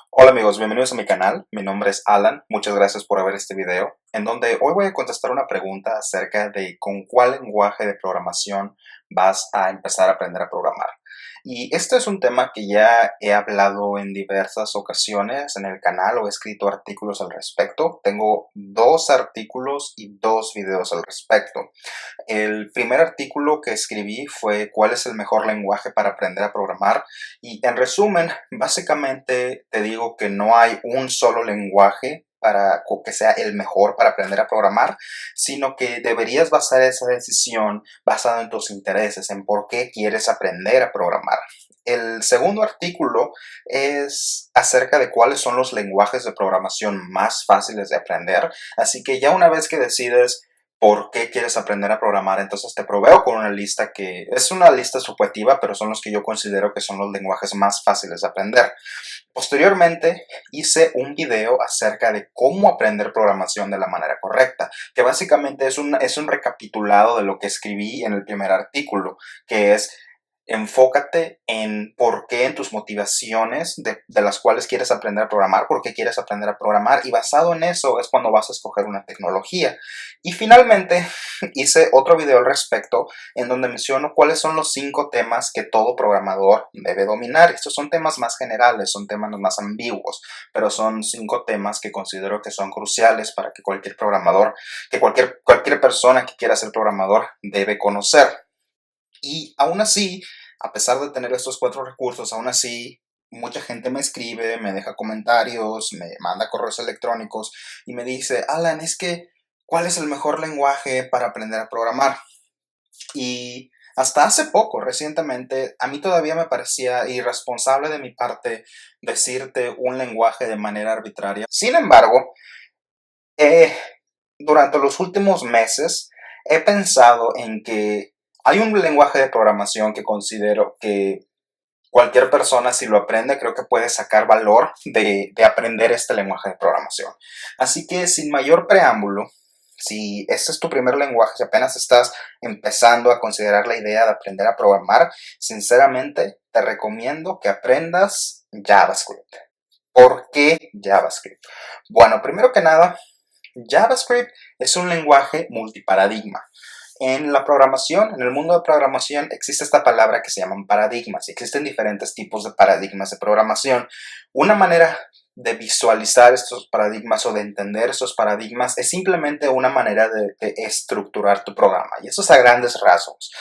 Hola amigos, bienvenidos a mi canal. Mi nombre es Alan. Muchas gracias por ver este video, en donde hoy voy a contestar una pregunta acerca de con cuál lenguaje de programación vas a empezar a aprender a programar. Y este es un tema que ya he hablado en diversas ocasiones en el canal o he escrito artículos al respecto. Tengo 2 artículos y 2 videos al respecto. El primer artículo que escribí fue ¿cuál es el mejor lenguaje para aprender a programar? Y en resumen, básicamente te digo que no hay un solo lenguaje para que sea el mejor para aprender a programar, sino que deberías basar esa decisión basada en tus intereses, en por qué quieres aprender a programar. El segundo artículo es acerca de cuáles son los lenguajes de programación más fáciles de aprender, así que ya una vez que decides por qué quieres aprender a programar, entonces te proveo con una lista que es una lista subjetiva, pero son los que yo considero que son los lenguajes más fáciles de aprender. Posteriormente hice un video acerca de cómo aprender programación de la manera correcta, que básicamente es un recapitulado de lo que escribí en el primer artículo, que es enfócate en por qué, en tus motivaciones de las cuales quieres aprender a programar, por qué quieres aprender a programar, y basado en eso es cuando vas a escoger una tecnología. Y finalmente hice otro video al respecto en donde menciono cuáles son los 5 temas que todo programador debe dominar. Estos son temas más generales, son temas más ambiguos, pero son 5 temas que considero que son cruciales para que cualquier programador, que cualquier persona que quiera ser programador debe conocer. Y aún así, a pesar de tener estos 4 recursos, aún así, mucha gente me escribe, me deja comentarios, me manda correos electrónicos y me dice, Alan, es que, ¿cuál es el mejor lenguaje para aprender a programar? Y hasta hace poco, recientemente, a mí todavía me parecía irresponsable de mi parte decirte un lenguaje de manera arbitraria. Sin embargo, eh, durante los últimos meses he pensado en que hay un lenguaje de programación que considero que cualquier persona, si lo aprende, creo que puede sacar valor de aprender este lenguaje de programación. Así que sin mayor preámbulo, si este es tu primer lenguaje, si apenas estás empezando a considerar la idea de aprender a programar, sinceramente te recomiendo que aprendas JavaScript. ¿Por qué JavaScript? Bueno, primero que nada, JavaScript es un lenguaje multiparadigma. En la programación, en el mundo de programación, existe esta palabra que se llaman paradigmas. Existen diferentes tipos de paradigmas de programación. Una manera de visualizar estos paradigmas o de entender estos paradigmas es simplemente una manera de estructurar tu programa. Y eso es a grandes rasgos.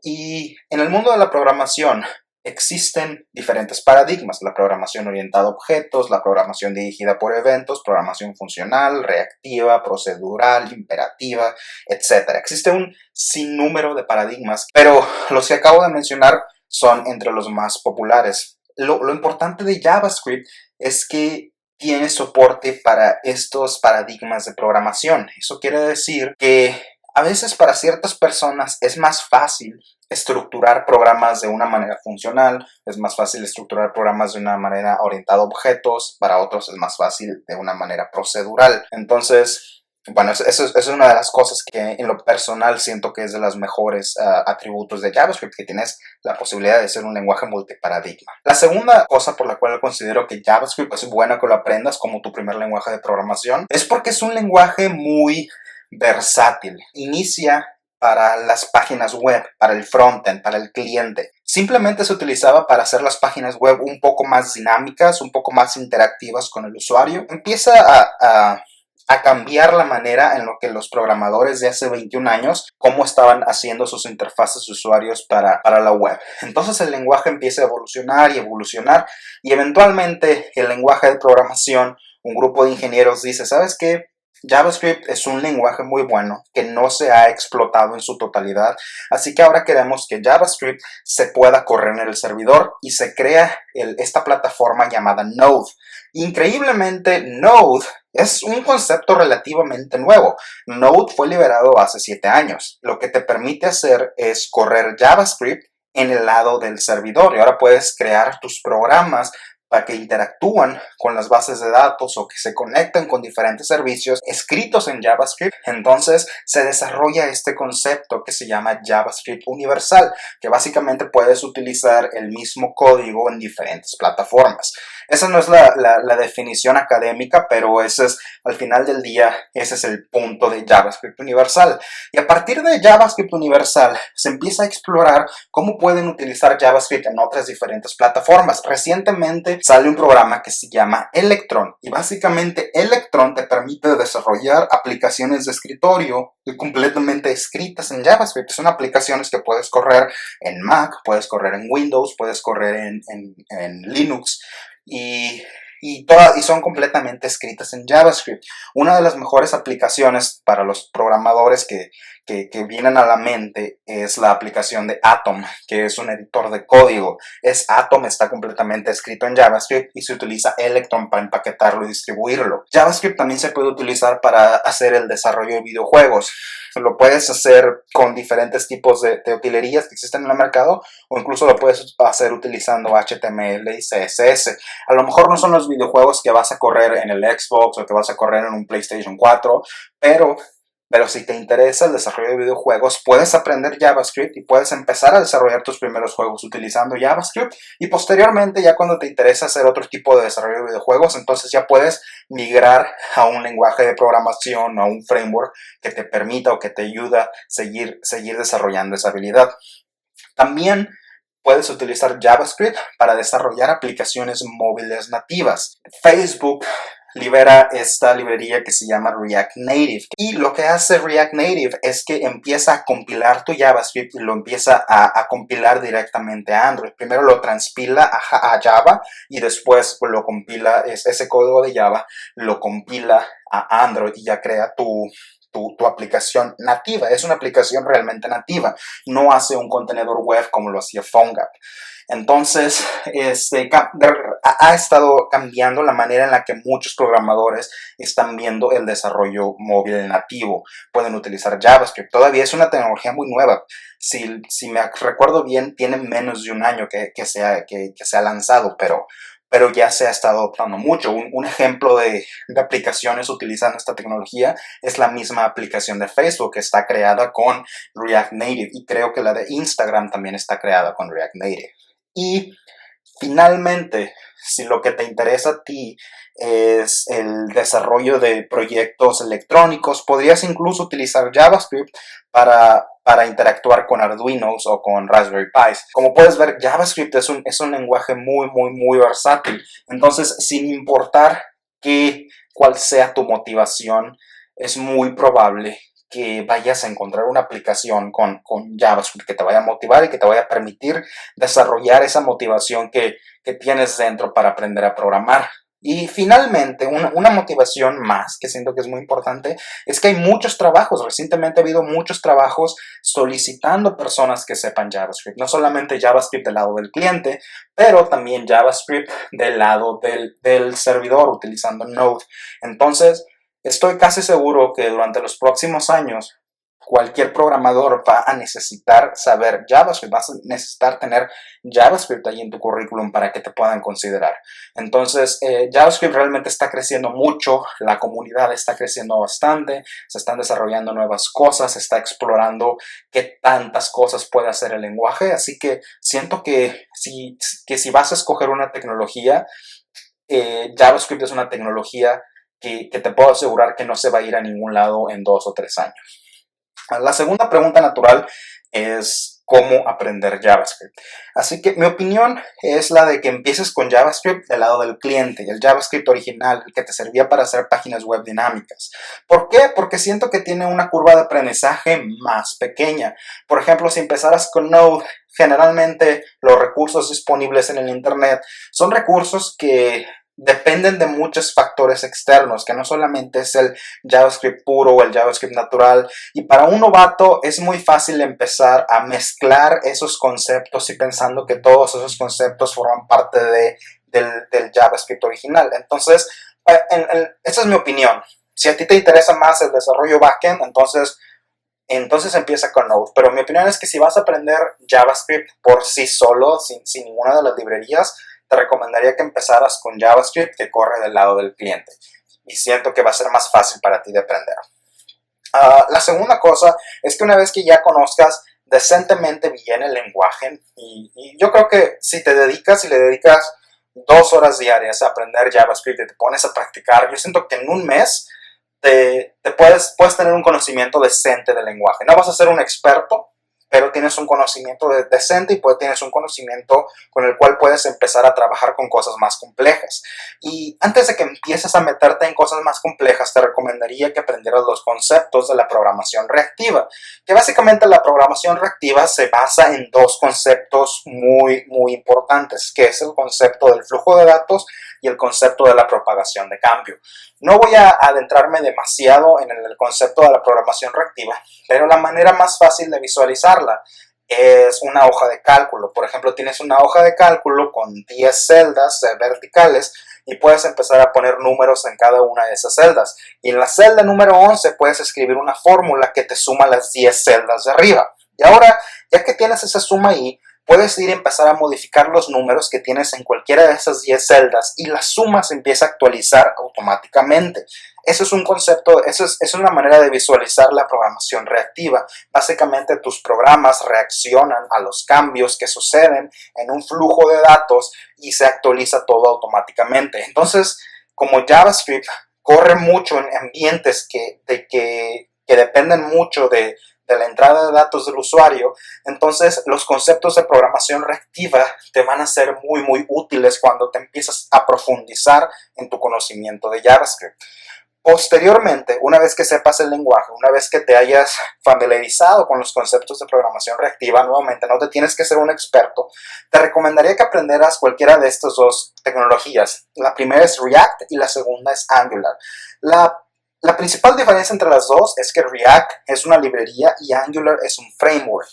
Y en el mundo de la programación existen diferentes paradigmas: la programación orientada a objetos, la programación dirigida por eventos, programación funcional, reactiva, procedural, imperativa, etc. Existe un sinnúmero de paradigmas, pero los que acabo de mencionar son entre los más populares. Lo importante de JavaScript es que tiene soporte para estos paradigmas de programación. Eso quiere decir que a veces para ciertas personas es más fácil estructurar programas de una manera funcional, es más fácil estructurar programas de una manera orientada a objetos, para otros es más fácil de una manera procedural. Entonces, bueno, eso es una de las cosas que en lo personal siento que es de los mejores atributos de JavaScript, que tienes la posibilidad de ser un lenguaje multiparadigma. La segunda cosa por la cual considero que JavaScript es bueno que lo aprendas como tu primer lenguaje de programación es porque es un lenguaje muy versátil. Inicia para las páginas web, para el frontend, para el cliente. Simplemente se utilizaba para hacer las páginas web un poco más dinámicas, un poco más interactivas con el usuario. Empieza a cambiar la manera en lo que los programadores de hace 21 años, cómo estaban haciendo sus interfaces de usuarios para la web. Entonces el lenguaje empieza a evolucionar y evolucionar, y eventualmente el lenguaje de programación, un grupo de ingenieros dice, ¿sabes qué? JavaScript es un lenguaje muy bueno que no se ha explotado en su totalidad, así que ahora queremos que JavaScript se pueda correr en el servidor y se crea esta plataforma llamada Node. Increíblemente, Node es un concepto relativamente nuevo. Node fue liberado hace 7 años. Lo que te permite hacer es correr JavaScript en el lado del servidor, y ahora puedes crear tus programas para que interactúan con las bases de datos o que se conecten con diferentes servicios escritos en JavaScript. Entonces se desarrolla este concepto que se llama JavaScript universal, que básicamente puedes utilizar el mismo código en diferentes plataformas. Esa no es la definición académica, pero ese es, al final del día, ese es el punto de JavaScript universal. Y a partir de JavaScript universal se empieza a explorar cómo pueden utilizar JavaScript en otras diferentes plataformas. Recientemente sale un programa que se llama Electron y básicamente Electron te permite desarrollar aplicaciones de escritorio completamente escritas en JavaScript. Son aplicaciones que puedes correr en Mac, puedes correr en Windows, puedes correr en Linux y son completamente escritas en JavaScript. Una de las mejores aplicaciones para los programadores que vienen a la mente es la aplicación de Atom, que es un editor de código. Atom está completamente escrito en JavaScript y se utiliza Electron para empaquetarlo y distribuirlo. JavaScript también se puede utilizar para hacer el desarrollo de videojuegos. Lo puedes hacer con diferentes tipos de utilerías que existen en el mercado, o incluso lo puedes hacer utilizando HTML y CSS. A lo mejor no son los videojuegos que vas a correr en el Xbox o que vas a correr en un PlayStation 4, pero si te interesa el desarrollo de videojuegos, puedes aprender JavaScript y puedes empezar a desarrollar tus primeros juegos utilizando JavaScript, y posteriormente, ya cuando te interesa hacer otro tipo de desarrollo de videojuegos, entonces ya puedes migrar a un lenguaje de programación, a un framework que te permita o que te ayuda a seguir desarrollando esa habilidad. También puedes utilizar JavaScript para desarrollar aplicaciones móviles nativas. Facebook libera esta librería que se llama React Native, y lo que hace React Native es que empieza a compilar tu JavaScript y lo empieza a compilar directamente a Android. Primero lo transpila a Java y después lo compila, ese código de Java lo compila a Android y ya crea tu aplicación nativa. Es una aplicación realmente nativa, no hace un contenedor web como lo hacía PhoneGap. Entonces, ha estado cambiando la manera en la que muchos programadores están viendo el desarrollo móvil nativo. Pueden utilizar JavaScript. Todavía es una tecnología muy nueva. Si me recuerdo bien, tiene menos de un año que se ha lanzado, pero ya se ha estado adoptando mucho. Un ejemplo de aplicaciones utilizando esta tecnología es la misma aplicación de Facebook, que está creada con React Native, y creo que la de Instagram también está creada con React Native. Y finalmente, si lo que te interesa a ti es el desarrollo de proyectos electrónicos, podrías incluso utilizar JavaScript para interactuar con Arduinos o con Raspberry Pis. Como puedes ver, JavaScript es un lenguaje muy, muy, muy versátil. Entonces, sin importar cuál sea tu motivación, es muy probable que vayas a encontrar una aplicación con JavaScript que te vaya a motivar y que te vaya a permitir desarrollar esa motivación que tienes dentro para aprender a programar. Y finalmente, una motivación más que siento que es muy importante es que hay muchos trabajos. Recientemente ha habido muchos trabajos solicitando personas que sepan JavaScript. No solamente JavaScript del lado del cliente, pero también JavaScript del lado del servidor utilizando Node. Entonces, estoy casi seguro que durante los próximos años cualquier programador va a necesitar saber JavaScript, vas a necesitar tener JavaScript ahí en tu currículum para que te puedan considerar. Entonces, JavaScript realmente está creciendo mucho, la comunidad está creciendo bastante, se están desarrollando nuevas cosas, se está explorando qué tantas cosas puede hacer el lenguaje, así que siento que si vas a escoger una tecnología, JavaScript es una tecnología que te puedo asegurar que no se va a ir a ningún lado en 2 o 3 años. La segunda pregunta natural es cómo aprender JavaScript. Así que mi opinión es la de que empieces con JavaScript del lado del cliente, el JavaScript original, el que te servía para hacer páginas web dinámicas. ¿Por qué? Porque siento que tiene una curva de aprendizaje más pequeña. Por ejemplo, si empezaras con Node, generalmente los recursos disponibles en el Internet son recursos que dependen de muchos factores externos, que no solamente es el JavaScript puro o el JavaScript natural, y para un novato es muy fácil empezar a mezclar esos conceptos y pensando que todos esos conceptos forman parte del JavaScript original. Entonces, esa es mi opinión. Si a ti te interesa más el desarrollo backend, entonces empieza con Node, pero mi opinión es que si vas a aprender JavaScript por sí solo, sin ninguna de las librerías, te recomendaría que empezaras con JavaScript, que corre del lado del cliente. Y siento que va a ser más fácil para ti de aprender. La segunda cosa es que una vez que ya conozcas decentemente bien el lenguaje, y yo creo que si le dedicas 2 horas diarias a aprender JavaScript y te pones a practicar, yo siento que en un mes puedes tener un conocimiento decente del lenguaje. No vas a ser un experto, pero tienes un conocimiento decente y tienes un conocimiento con el cual puedes empezar a trabajar con cosas más complejas. Y antes de que empieces a meterte en cosas más complejas, te recomendaría que aprendieras los conceptos de la programación reactiva, que básicamente la programación reactiva se basa en dos conceptos muy, muy importantes, que es el concepto del flujo de datos y el concepto de la propagación de cambio. No voy a adentrarme demasiado en el concepto de la programación reactiva, pero la manera más fácil de visualizarla es una hoja de cálculo. Por ejemplo, tienes una hoja de cálculo con 10 celdas verticales y puedes empezar a poner números en cada una de esas celdas. Y en la celda número 11 puedes escribir una fórmula que te suma las 10 celdas de arriba. Y ahora, ya que tienes esa suma ahí, puedes ir a empezar a modificar los números que tienes en cualquiera de esas 10 celdas y la suma se empieza a actualizar automáticamente. Eso es un concepto, eso es una manera de visualizar la programación reactiva. Básicamente tus programas reaccionan a los cambios que suceden en un flujo de datos y se actualiza todo automáticamente. Entonces, como JavaScript corre mucho en ambientes que dependen mucho de la entrada de datos del usuario, entonces los conceptos de programación reactiva te van a ser muy, muy útiles cuando te empiezas a profundizar en tu conocimiento de JavaScript. Posteriormente, una vez que sepas el lenguaje, una vez que te hayas familiarizado con los conceptos de programación reactiva, nuevamente no te tienes que ser un experto, te recomendaría que aprendieras cualquiera de estas dos tecnologías. La primera es React y la segunda es Angular. La principal diferencia entre las dos es que React es una librería y Angular es un framework.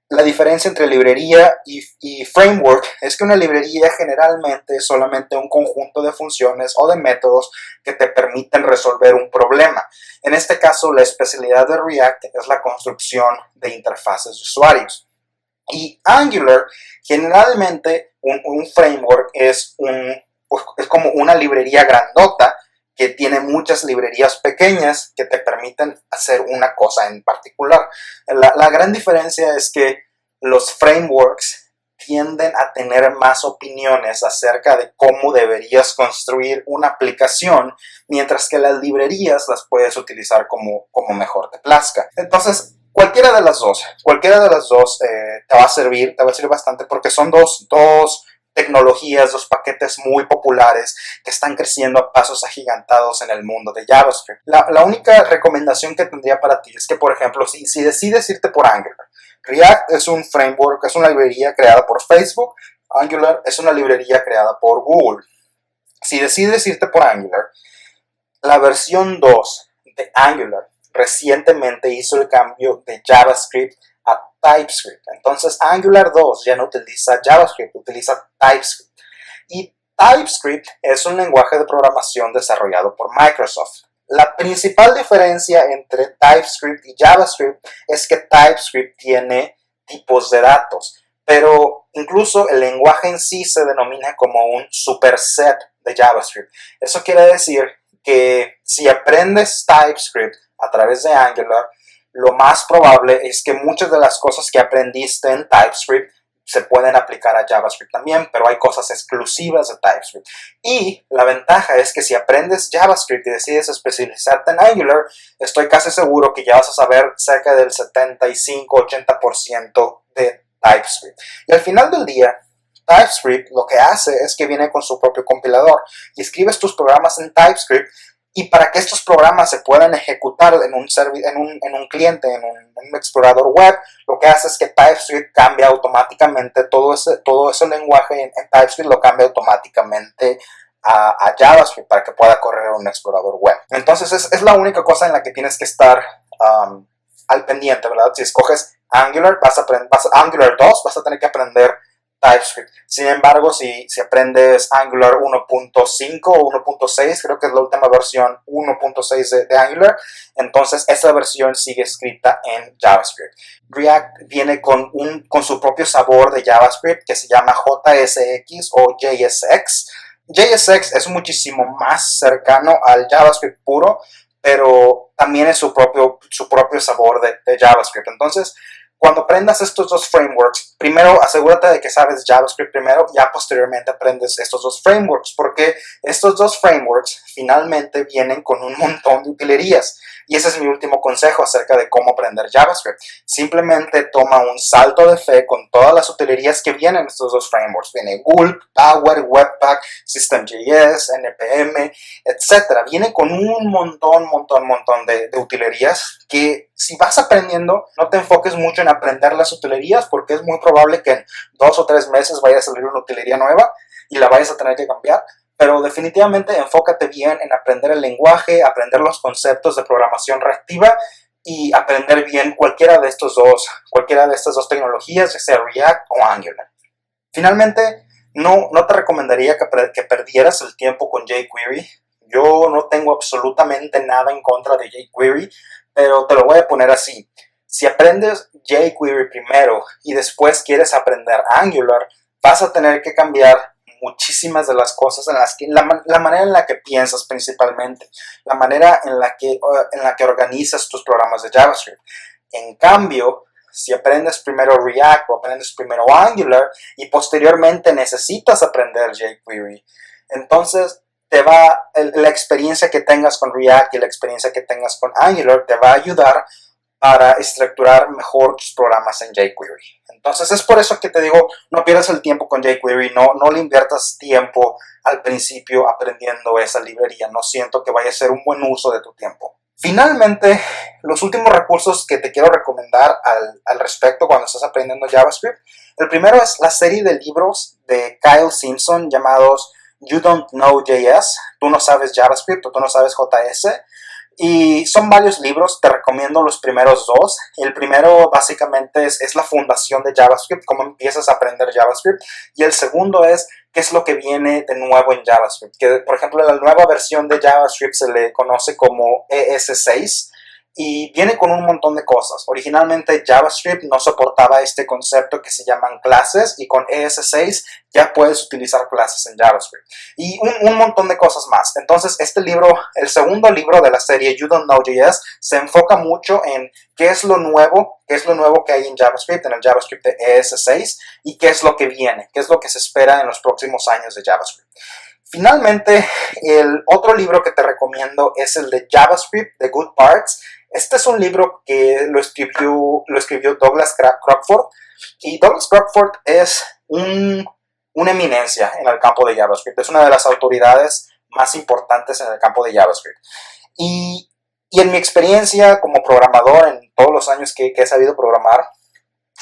La diferencia entre librería y framework es que una librería generalmente es solamente un conjunto de funciones o de métodos que te permiten resolver un problema. En este caso, la especialidad de React es la construcción de interfaces de usuarios. Y Angular, generalmente un framework es como una librería grandota que tiene muchas librerías pequeñas que te permiten hacer una cosa en particular. La gran diferencia es que los frameworks tienden a tener más opiniones acerca de cómo deberías construir una aplicación, mientras que las librerías las puedes utilizar como mejor te plazca. Entonces, cualquiera de las dos te va a servir bastante porque son dos tecnologías, dos paquetes muy populares que están creciendo a pasos agigantados en el mundo de JavaScript. La única recomendación que tendría para ti es que, por ejemplo, si decides irte por Angular, React es un framework, es una librería creada por Facebook, Angular es una librería creada por Google. Si decides irte por Angular, la versión 2 de Angular recientemente hizo el cambio de JavaScript a TypeScript. Entonces Angular 2 ya no utiliza JavaScript, utiliza TypeScript. Y TypeScript es un lenguaje de programación desarrollado por Microsoft. La principal diferencia entre TypeScript y JavaScript es que TypeScript tiene tipos de datos, pero incluso el lenguaje en sí se denomina como un superset de JavaScript. Eso quiere decir que si aprendes TypeScript a través de Angular, lo más probable es que muchas de las cosas que aprendiste en TypeScript se pueden aplicar a JavaScript también, pero hay cosas exclusivas de TypeScript. Y la ventaja es que si aprendes JavaScript y decides especializarte en Angular, estoy casi seguro que ya vas a saber cerca del 75-80% de TypeScript. Y al final del día, TypeScript lo que hace es que viene con su propio compilador y escribes tus programas en TypeScript. Y para que estos programas se puedan ejecutar en un cliente, en un explorador web, lo que hace es que TypeScript cambia automáticamente todo ese lenguaje en TypeScript lo cambia automáticamente a JavaScript para que pueda correr en un explorador web. Entonces es la única cosa en la que tienes que estar al pendiente, ¿verdad? Si escoges Angular, Angular 2, vas a tener que aprender TypeScript. Sin embargo, si aprendes Angular 1.5 o 1.6, creo que es la última versión 1.6 de Angular, entonces esa versión sigue escrita en JavaScript. React viene con su propio sabor de JavaScript que se llama JSX o JSX. JSX es muchísimo más cercano al JavaScript puro, pero también es su propio sabor de JavaScript. Entonces, cuando aprendas estos dos frameworks, primero asegúrate de que sabes JavaScript primero, ya posteriormente aprendes estos dos frameworks, porque estos dos frameworks finalmente vienen con un montón de utilerías. Y ese es mi último consejo acerca de cómo aprender JavaScript. Simplemente toma un salto de fe con todas las utilerías que vienen en estos dos frameworks. Viene Gulp, Bower, Webpack, System.js, NPM, etc. Viene con un montón de utilerías que si vas aprendiendo, no te enfoques mucho en aprender las utilerías porque es muy probable que en 2 o 3 meses vaya a salir una utilería nueva y la vayas a tener que cambiar. Pero definitivamente enfócate bien en aprender el lenguaje, aprender los conceptos de programación reactiva y aprender bien cualquiera de estas dos tecnologías, ya sea React o Angular. Finalmente, no te recomendaría que perdieras el tiempo con jQuery. Yo no tengo absolutamente nada en contra de jQuery, pero te lo voy a poner así. Si aprendes jQuery primero y después quieres aprender Angular, vas a tener que cambiar muchísimas de las cosas la manera en la que piensas principalmente, la manera en la que organizas tus programas de JavaScript. En cambio, si aprendes primero React o aprendes primero Angular y posteriormente necesitas aprender jQuery, entonces la experiencia que tengas con React y la experiencia que tengas con Angular te va a ayudar para estructurar mejor tus programas en jQuery. Entonces es por eso que te digo, no pierdas el tiempo con jQuery, no le inviertas tiempo al principio aprendiendo esa librería. No siento que vaya a ser un buen uso de tu tiempo. Finalmente, los últimos recursos que te quiero recomendar al respecto cuando estás aprendiendo JavaScript. El primero es la serie de libros de Kyle Simpson llamados You Don't Know JS, Tú no sabes JavaScript o Tú no sabes JS. Y son varios libros, te recomiendo los primeros dos. El primero básicamente es la fundación de JavaScript, cómo empiezas a aprender JavaScript. Y el segundo es qué es lo que viene de nuevo en JavaScript. Que, por ejemplo, la nueva versión de JavaScript se le conoce como ES6 y viene con un montón de cosas. Originalmente JavaScript no soportaba este concepto que se llaman clases y con ES6 ya puedes utilizar clases en JavaScript y un montón de cosas más. Entonces este libro, el segundo libro de la serie You Don't Know JS, se enfoca mucho en qué es lo nuevo que hay en JavaScript, en el JavaScript de ES6 y qué es lo que viene, qué es lo que se espera en los próximos años de JavaScript. Finalmente, el otro libro que te recomiendo es el de JavaScript, The Good Parts. Este es un libro que lo escribió Douglas Crockford, y Douglas Crockford es una eminencia en el campo de JavaScript. Es una de las autoridades más importantes en el campo de JavaScript. Y en mi experiencia como programador, en todos los años que he sabido programar,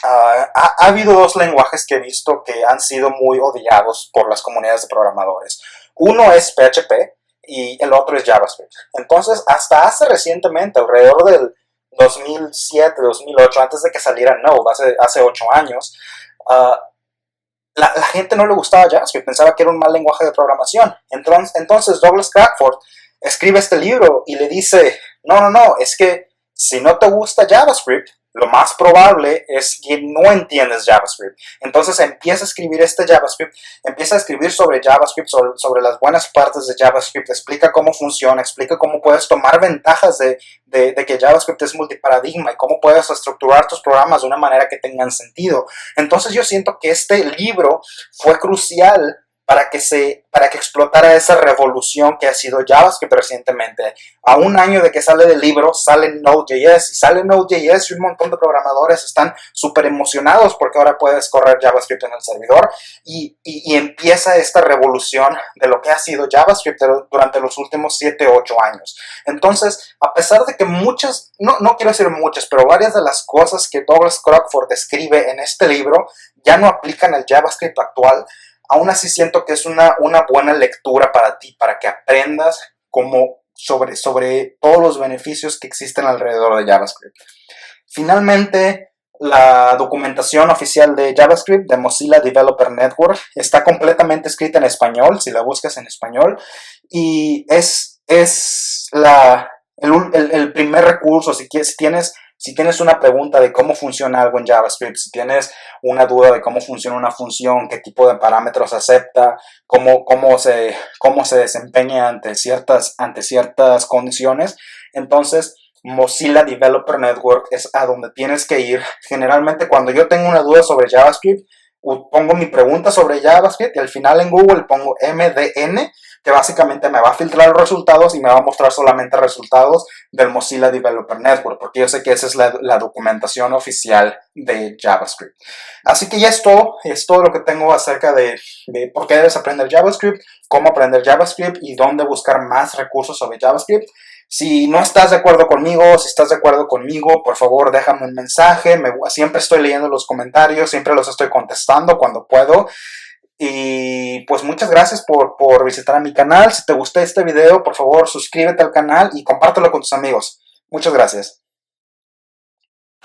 ha habido dos lenguajes que he visto que han sido muy odiados por las comunidades de programadores. Uno es PHP y el otro es JavaScript. Entonces, hasta hace recientemente, alrededor del 2007, 2008, antes de que saliera Node, hace 8 años, la gente no le gustaba JavaScript, pensaba que era un mal lenguaje de programación. Entonces Douglas Crockford escribe este libro y le dice, no, es que si no te gusta JavaScript, lo más probable es que no entiendes JavaScript. Entonces empieza a escribir empieza a escribir sobre JavaScript, sobre las buenas partes de JavaScript, explica cómo funciona, explica cómo puedes tomar ventajas de que JavaScript es multiparadigma y cómo puedes estructurar tus programas de una manera que tengan sentido. Entonces yo siento que este libro fue crucial para que explotara esa revolución que ha sido JavaScript recientemente. A un año de que sale del libro, sale Node.js, y sale Node.js y un montón de programadores están súper emocionados porque ahora puedes correr JavaScript en el servidor y empieza esta revolución de lo que ha sido JavaScript durante los últimos 7 o 8 años. Entonces, a pesar de que muchas, no quiero decir muchas, pero varias de las cosas que Douglas Crockford describe en este libro ya no aplican al JavaScript actual, aún así siento que es una buena lectura para ti, para que aprendas sobre todos los beneficios que existen alrededor de JavaScript. Finalmente, La documentación oficial de JavaScript de Mozilla Developer Network está completamente escrita en español, si la buscas en español, y es el primer recurso. Si tienes una pregunta de cómo funciona algo en JavaScript, si tienes una duda de cómo funciona una función, qué tipo de parámetros acepta, cómo se desempeña ante ciertas condiciones, entonces Mozilla Developer Network es a donde tienes que ir. Generalmente cuando yo tengo una duda sobre JavaScript, pongo mi pregunta sobre JavaScript y al final en Google pongo MDN, que básicamente me va a filtrar los resultados y me va a mostrar solamente resultados del Mozilla Developer Network, porque yo sé que esa es la documentación oficial de JavaScript. Así que ya es todo lo que tengo acerca de por qué debes aprender JavaScript, cómo aprender JavaScript y dónde buscar más recursos sobre JavaScript. Si no estás de acuerdo conmigo, si estás de acuerdo conmigo, por favor déjame un mensaje. Siempre estoy leyendo los comentarios, siempre los estoy contestando cuando puedo. Y pues muchas gracias por visitar a mi canal. Si te gustó este video, por favor suscríbete al canal y compártelo con tus amigos. Muchas gracias.